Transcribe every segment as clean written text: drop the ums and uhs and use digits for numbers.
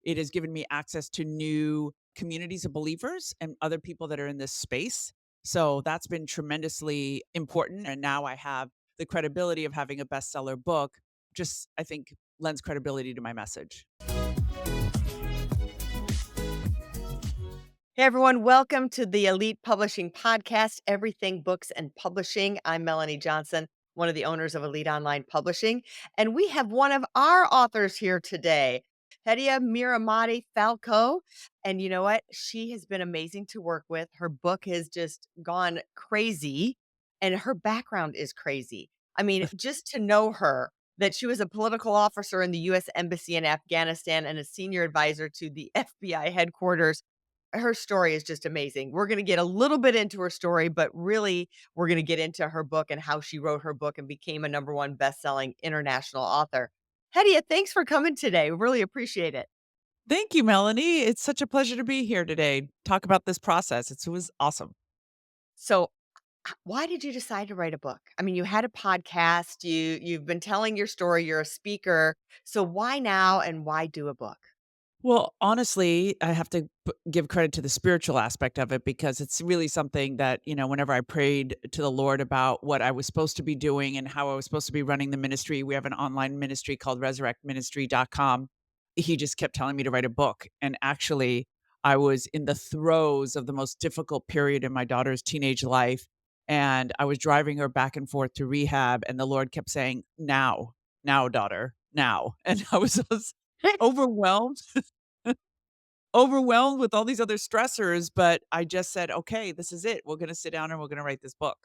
it has given me access to new communities of believers and other people that are in this space. So that's been tremendously important. And now I have the credibility of having a bestseller book, just I think lends credibility to my message. Hey everyone, welcome to the Elite Publishing Podcast, Everything Books and Publishing. I'm Melanie Johnson, one of the owners of Elite Online Publishing, and we have one of our authors here today, Hedieh Mirahmadi Falco. And you know what? She has been amazing to work with. Her book has just gone crazy, and her background is crazy. I mean, just to know her, that she was a political officer in the U.S. Embassy in Afghanistan and a senior advisor to the FBI headquarters. Her story is just amazing. We're gonna get a little bit into her story, but really, we're gonna get into her book and how she wrote her book and became a number 1 best-selling international author. Hedieh, thanks for coming today. We really appreciate it. Thank you, Melanie. It's such a pleasure to be here today. Talk about this process. It was awesome. So, why did you decide to write a book? I mean, you had a podcast, you've been telling your story, you're a speaker. So why now and why do a book? Well, honestly, I have to give credit to the spiritual aspect of it because it's really something that, whenever I prayed to the Lord about what I was supposed to be doing and how I was supposed to be running the ministry, we have an online ministry called resurrectministry.com. He just kept telling me to write a book. And actually, I was in the throes of the most difficult period in my daughter's teenage life. And I was driving her back and forth to rehab. And the Lord kept saying, now, daughter, now. And I was overwhelmed overwhelmed with all these other stressors, but I just said, "Okay, this is it. We're gonna sit down and we're gonna write this book."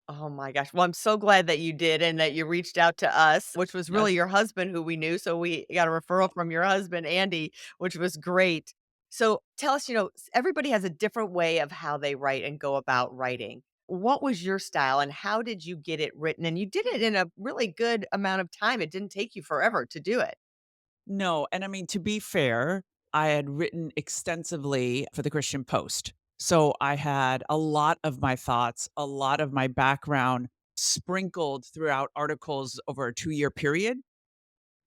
Oh my gosh. Well, I'm so glad that you did and that you reached out to us, which was really Yes. your husband who we knew. So we got a referral from your husband, Andy, which was great. So tell us, everybody has a different way of how they write and go about writing. What was your style and how did you get it written? And you did it in a really good amount of time. It didn't take you forever to do it. No, and I mean, to be fair, I had written extensively for the Christian Post. So I had a lot of my thoughts, a lot of my background sprinkled throughout articles over a 2-year period.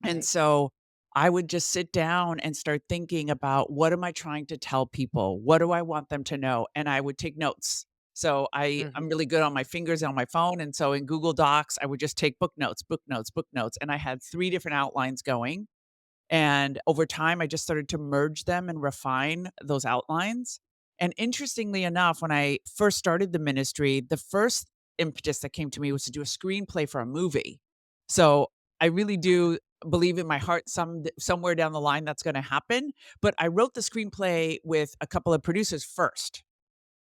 And Right. so I would just sit down and start thinking about what am I trying to tell people? What do I want them to know? And I would take notes. So I'm Hmm. really good on my fingers on my phone. And so in Google Docs, I would just take book notes, book notes, book notes. And I had 3 different outlines going. And over time, I just started to merge them and refine those outlines. And interestingly enough, when I first started the ministry, the first impetus that came to me was to do a screenplay for a movie. So I really do believe in my heart somewhere down the line that's going to happen. But I wrote the screenplay with a couple of producers first.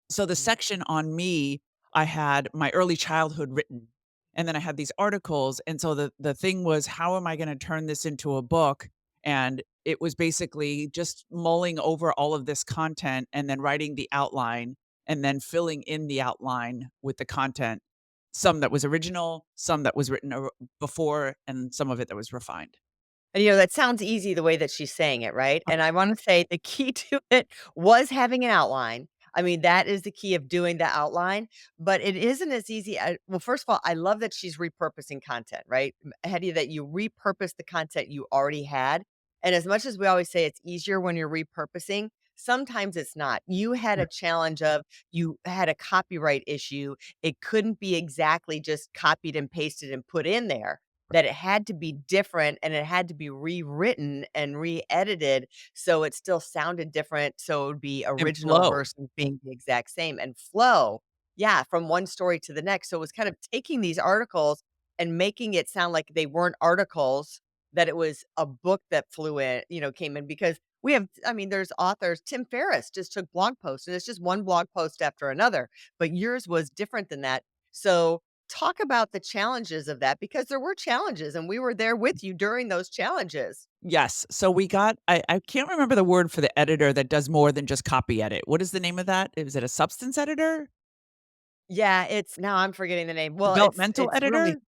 So the section on me, I had my early childhood written, and then I had these articles, and so the thing was, how am I gonna turn this into a book? And it was basically just mulling over all of this content and then writing the outline and then filling in the outline with the content, some that was original, some that was written before, and some of it that was refined. And, that sounds easy the way that she's saying it, right? And I wanna say the key to it was having an outline. I mean, that is the key of doing the outline, but it isn't as easy well, first of all, I love that she's repurposing content, right? Hedieh, that you repurpose the content you already had, and as much as we always say it's easier when you're repurposing, sometimes it's not. You had a challenge of you had a copyright issue. It couldn't be exactly just copied and pasted and put in there, that it had to be different and it had to be rewritten and re-edited so it still sounded different, so it would be And original flow. versus being the exact same and flow. Yeah, from one story to the next. So it was kind of taking these articles and making it sound like they weren't articles, that it was a book that flew in, came in because we have, I mean, there's authors. Tim Ferriss just took blog posts and it's just one blog post after another, but yours was different than that. So talk about the challenges of that because there were challenges and we were there with you during those challenges. Yes. So we got I can't remember the word for the editor that does more than just copy edit. What is the name of that? Is it a substance editor? Yeah, it's now I'm forgetting the name. Well, it's Developmental it's really editor?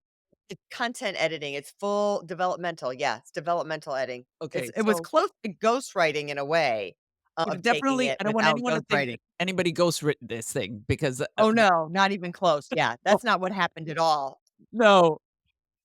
it's content editing. It's full developmental. Yeah, it's developmental editing. Okay, It was so close to ghostwriting in a way but of taking definitely it I don't want without anyone to think ghostwriting. that anybody ghostwritten this thing because, Oh no, not even close. Yeah, oh, that's not what happened at all. no.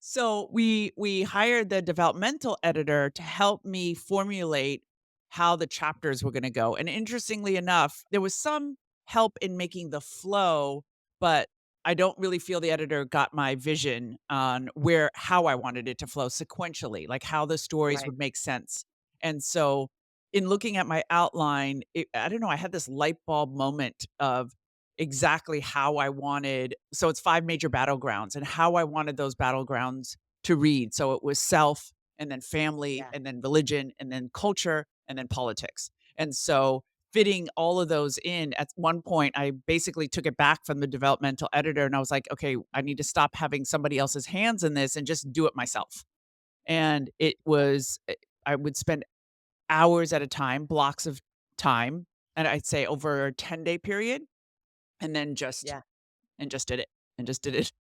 So we hired the developmental editor to help me formulate how the chapters were gonna go, and interestingly enough, there was some help in making the flow, but I don't really feel the editor got my vision on where how I wanted it to flow sequentially, like how the stories Right. would make sense. And so in looking at my outline, I don't know, I had this light bulb moment of exactly how I wanted, so it's 5 major battlegrounds and how I wanted those battlegrounds to read. So it was self, and then family, Yeah. and then religion, and then culture, and then politics. And so fitting all of those in, at one point, I basically took it back from the developmental editor and I was like, "Okay, I need to stop having somebody else's hands in this and just do it myself." And it was I would spend hours at a time, blocks of time, and I'd say over a 10-day period, and then Yeah. just did it, and just did it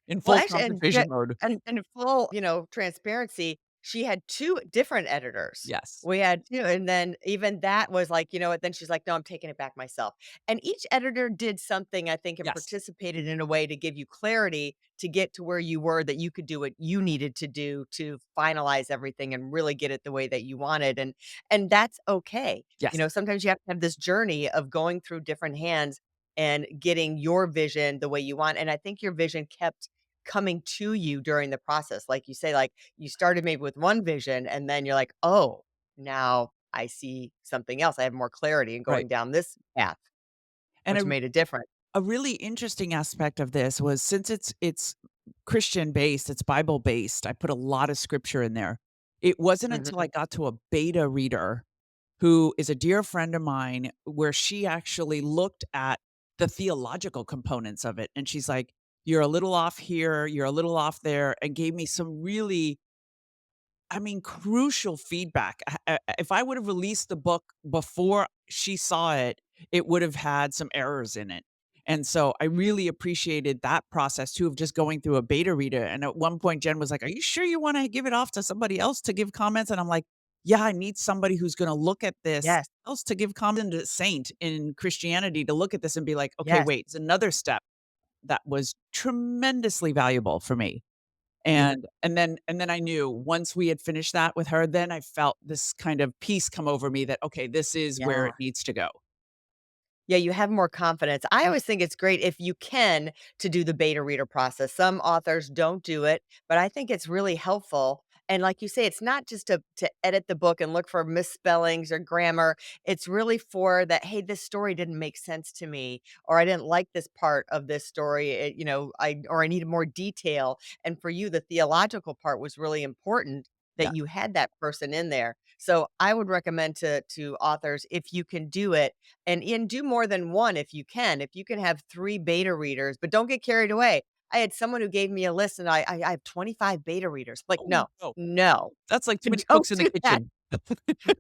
in Well, full actually, concentration mode. and in full, transparency, she had 2 different editors. Yes. We had 2, and then even that was like, you know what, then she's like, "No, I'm taking it back myself." And each editor did something, I think, and Yes. participated in a way to give you clarity to get to where you were, that you could do what you needed to do to finalize everything and really get it the way that you wanted, and that's okay. Yes. Sometimes you have to have this journey of going through different hands and getting your vision the way you want, and I think your vision kept coming to you during the process. Like you say, like you started maybe with one vision and then you're like, oh, now I see something else. I have more clarity in Right. going down this path, And which made a difference. a really interesting aspect of this was since it's Christian based, it's Bible based, I put a lot of scripture in there. It wasn't until I Mhm. got to a beta reader who is a dear friend of mine, where she actually looked at the theological components of it, and she's like, "You're a little off here, you're a little off there," and gave me some really, I mean, crucial feedback. If I would have released the book before she saw it, it would have had some errors in it. And so I really appreciated that process too of just going through a beta reader. And at one point, Jen was like, "Are you sure you want to give it off to somebody else to give comments?" And I'm like, "Yeah, I need somebody who's going to look at this Yes. else to give comment, a saint in Christianity to look at this and be like, okay, Yes. wait, it's another step that was tremendously valuable for me." And then I knew once we had finished that with her, then I felt this kind of peace come over me that, okay, this is where Yeah. it needs to go. Yeah, you have more confidence. I always think it's great if you can to do the beta reader process. Some authors don't do it, but I think it's really helpful. And like you say, it's not just to edit the book and look for misspellings or grammar. It's really for that, hey, this story didn't make sense to me, or I didn't like this part of this story. I needed more detail. And for you, the theological part was really important Yeah, that you had that person in there. So I would recommend to authors, if you can do it, and do more than one if you can. If you can have 3 beta readers, but don't get carried away. I had someone who gave me a list and I have 25 beta readers. Like, oh, no, no. no, That's like too many don't cooks in the do that. kitchen.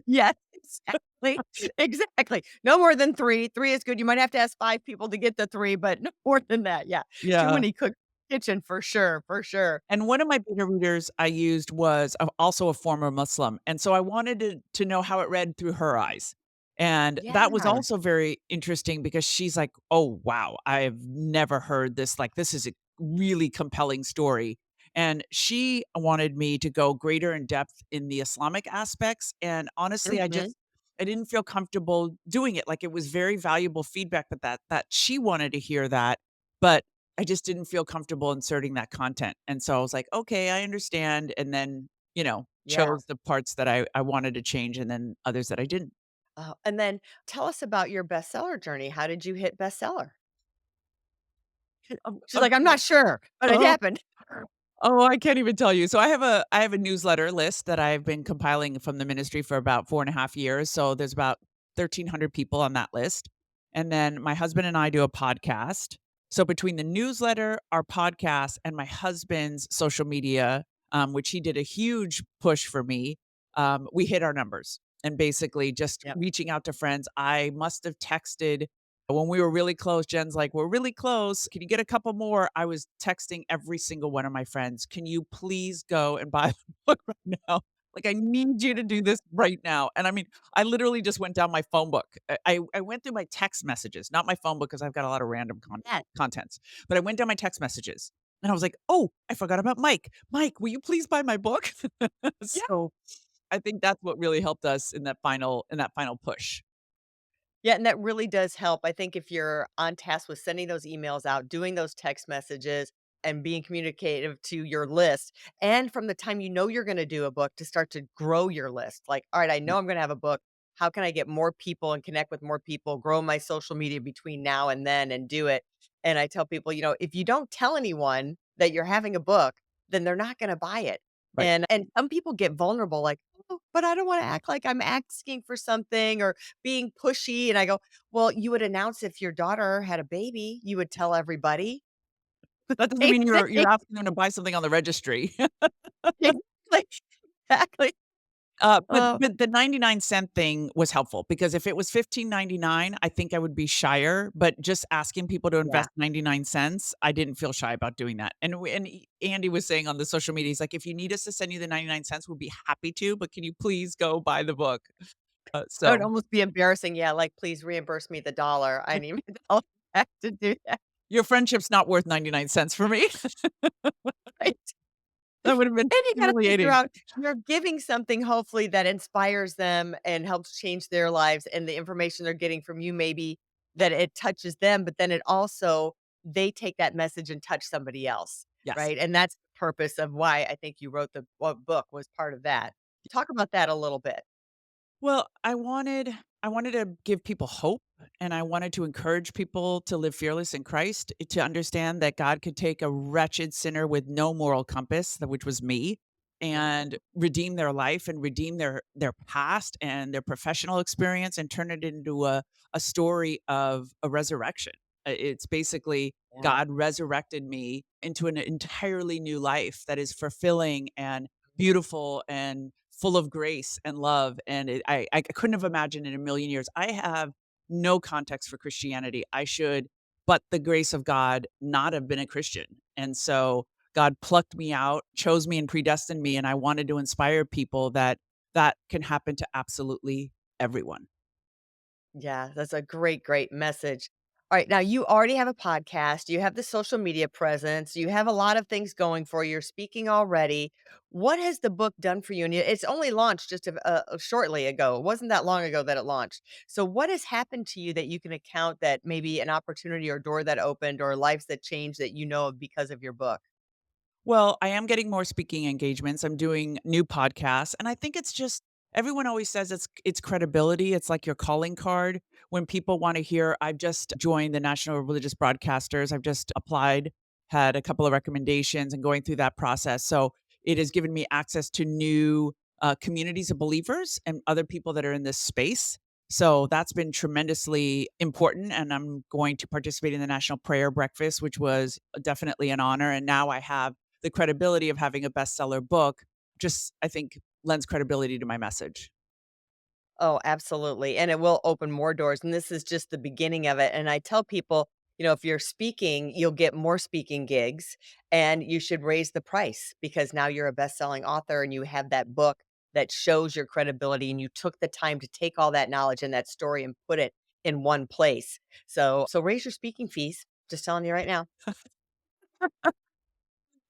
Yes, exactly. Exactly. No more than 3. 3 is good. You might have to ask 5 people to get the 3, but no more than that. Yeah. Too Yeah. many cooks in the kitchen for sure, for sure. And one of my beta readers I used was also a former Muslim, and so I wanted to know how it read through her eyes. And that was Yeah. also very interesting because she's like, "Oh, wow, I've never heard this, like, this is a really compelling story." And she wanted me to go greater in depth in the Islamic aspects, and honestly, Mhm. I didn't feel comfortable doing it. Like, it was very valuable feedback, but that she wanted to hear that, but I just didn't feel comfortable inserting that content, and so I was like, "Okay, I understand," and then, Yeah. chose the parts that I wanted to change and then others that I didn't. Oh, and then tell us about your bestseller journey. How did you hit bestseller? Um, She's um, like, "I'm not sure, but it oh happened." Oh, I can't even tell you. So I have a newsletter list that I've been compiling from the ministry for about 4.5 years. So there's about 1,300 people on that list. And then my husband and I do a podcast. So between the newsletter, our podcast, and my husband's social media, which he did a huge push for me, we hit our numbers. And basically just Yep. reaching out to friends. I must have texted when we were really close. Jen's like, "We're really close. Can you get a couple more?" I was texting every single one of my friends, "Can you please go and buy the book right now? Like, I need you to do this right now." And I mean, I literally just went down my phone book. I went through my text messages, not my phone book because I've got a lot of random Yes. contents, but I went down my text messages and I was like, "Oh, I forgot about Mike. Mike, will you please buy my book?" Yeah. So I think that's what really helped us in that final push. Yeah, and that really does help. I think if you're on task with sending those emails out, doing those text messages, and being communicative to your list, and from the time you know you're gonna do a book to start to grow your list. Like, all right, I Yeah, know I'm gonna have a book. How can I get more people and connect with more people, grow my social media between now and then and do it? And I tell people, if you don't tell anyone that you're having a book, then they're not gonna buy it. right. And some people get vulnerable, like, oh, but I don't want to act like I'm asking for something or being pushy, and I go, "Well, you would announce if your daughter had a baby, you would tell everybody." That doesn't Same mean thing. you're asking them to buy something on the registry. Exactly, exactly. Oh, But the 99-cent thing was helpful because if it was 15.99, I think I would be shyer, but just asking people to yeah. invest 99 cents, I didn't feel shy about doing that. Andy was saying on the social media, he's like, "If you need us to send you the 99 cents, we'll be happy to, but can you please go buy the book?" That would So almost be embarrassing, yeah, like, "Please reimburse me the dollar. I need my dollar back to do that." your friendship's not worth 99 cents for me. Right? That would have been And you gotta figure humiliating. out you're giving something hopefully that inspires them and helps change their lives, and the information they're getting from you maybe that it touches them, but then it also they take that message and touch somebody else, Yes. right? And that's the purpose of why I think you wrote the book was part of that. Talk about that a little bit. Well, I wanted to give people hope, and I wanted to encourage people to live fearless in Christ, to understand that God could take a wretched sinner with no moral compass, which was me, Yeah, and redeem their life and redeem their past and their professional experience and turn it into a story of a resurrection. It's basically yeah, God resurrected me into an entirely new life that is fulfilling and beautiful and full of grace and love, and I couldn't have imagined in a million years. I have no context for Christianity. I should, but the grace of God, not have been a Christian, and so God plucked me out, chose me, and predestined me, and I wanted to inspire people that that can happen to absolutely everyone. yeah, that's a great, great message. Alright, now you already have a podcast, you have the social media presence, you have a lot of things going for you, you're speaking already. What has the book done for you? And it's only launched just shortly ago. It wasn't that long ago that it launched. So what has happened to you that you can account that maybe an opportunity or door that opened or lives that changed that you know of because of your book? Well, I am getting more speaking engagements. I'm doing new podcasts, and I think it's just everyone always says it's credibility. It's like your calling card when people want to hear. I've just joined the National Religious Broadcasters. I've just applied, had a couple of recommendations, and going through that process. So it has given me access to new communities of believers and other people that are in this space. So that's been tremendously important. And I'm going to participate in the National Prayer Breakfast, which was definitely an honor. And now I have the credibility of having a bestseller book just, I think, lends credibility to my message. Oh, absolutely, and it will open more doors, and this is just the beginning of it, and I tell people, if you're speaking, you'll get more speaking gigs, and you should raise the price because now you're a best-selling author and you have that book that shows your credibility, and you took the time to take all that knowledge and that story and put it in one place. So raise your speaking fees, just telling you right now.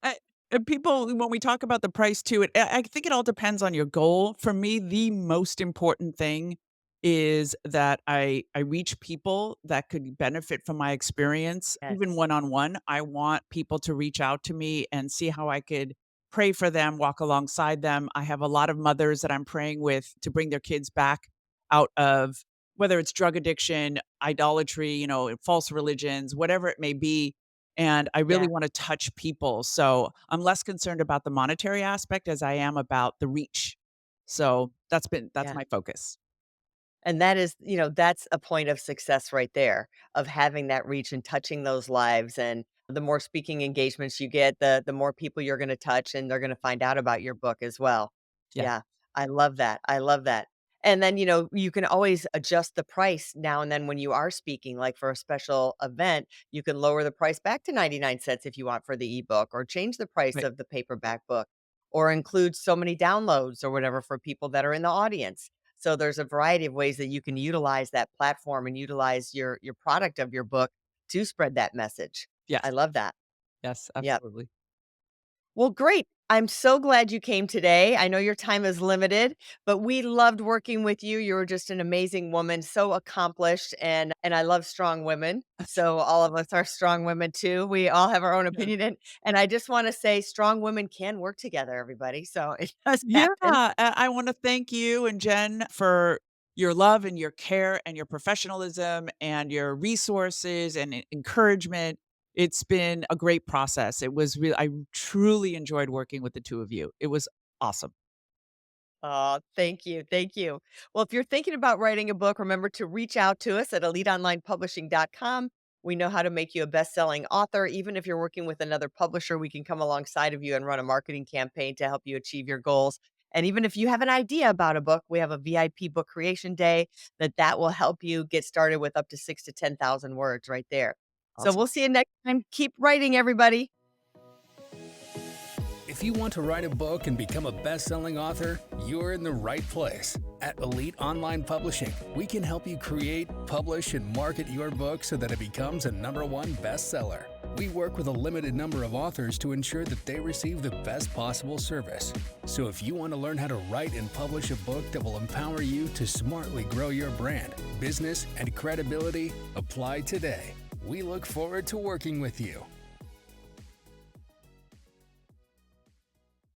I and people when we talk about the price too, I think it all depends on your goal. For me, the most important thing is that I reach people that could benefit from my experience, even Yes. one-on-one. I want people to reach out to me and see how I could pray for them, walk alongside them. I have a lot of mothers that I'm praying with to bring their kids back out of whether it's drug addiction, idolatry, false religions, whatever it may be, and I Yeah, really wanna touch people, so I'm less concerned about the monetary aspect as I am about the reach. So that's yeah. my focus. And that is, that's a point of success right there, of having that reach and touching those lives, and the more speaking engagements you get, the more people you're gonna touch, and they're gonna find out about your book as well. Yeah, Yeah, I love that, I love that. And then, you can always adjust the price now and then when you are speaking, like, for a special event, you can lower the price back to 99 cents if you want for the ebook, or change the price right. of the paperback book, or include so many downloads or whatever for people that are in the audience. So there's a variety of ways that you can utilize that platform and utilize your product of your book to spread that message. I Yes, love that. yes, Yep. absolutely. Well, great. I'm so glad you came today. I know your time is limited, but we loved working with you. You were just an amazing woman, so accomplished, and I love strong women. So all of us are strong women too. We all have our own Yeah. opinion, and I just want to say strong women can work together, everybody. So it does Yeah, happen. I wanna thank you and Jen for your love and your care and your professionalism and your resources and encouragement. It's been a great process. It was real I truly enjoyed working with the 2 of you. It was awesome. Oh, thank you. Thank you. Well, if you're thinking about writing a book, remember to reach out to us at eliteonlinepublishing.com. We know how to make you a best-selling author. Even if you're working with another publisher, we can come alongside of you and run a marketing campaign to help you achieve your goals. And even if you have an idea about a book, we have a VIP book creation day that will help you get started with up to 6 to 10,000 words right there. So Awesome. we'll see you next time. Keep writing, everybody. If you want to write a book and become a best-selling author, you're in the right place. At Elite Online Publishing, we can help you create, publish, and market your book so that it becomes a #1 bestseller. We work with a limited number of authors to ensure that they receive the best possible service. So if you want to learn how to write and publish a book that will empower you to smartly grow your brand, business, and credibility, apply today. We look forward to working with you.